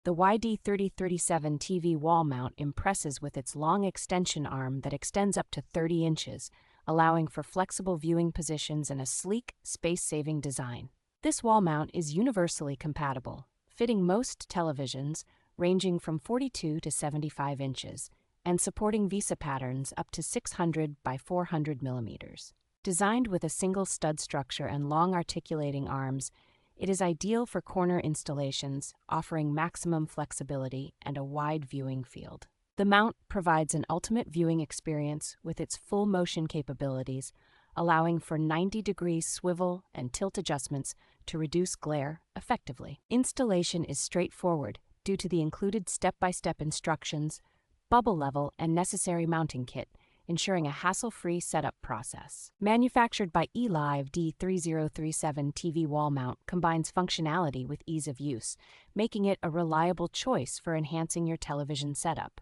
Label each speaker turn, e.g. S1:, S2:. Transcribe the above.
S1: The YD3037 TV Wall Mount impresses with its long extension arm that extends up to 30 inches, allowing for flexible viewing positions and a sleek, space-saving design. This wall mount is universally compatible, fitting most televisions ranging from 42 to 75 inches, and supporting VESA patterns up to 600 by 400 millimeters. Designed with a single stud structure and long articulating arms, it is ideal for corner installations, offering maximum flexibility and a wide viewing field. The mount provides an ultimate viewing experience with its full motion capabilities, allowing for 90-degree swivel and tilt adjustments to reduce glare effectively. Installation is straightforward due to the included step-by-step instructions, bubble level, and necessary mounting kit, ensuring a hassle-free setup process. Manufactured by YD3037 TV Wall Mount combines functionality with ease of use, making it a reliable choice for enhancing your television setup.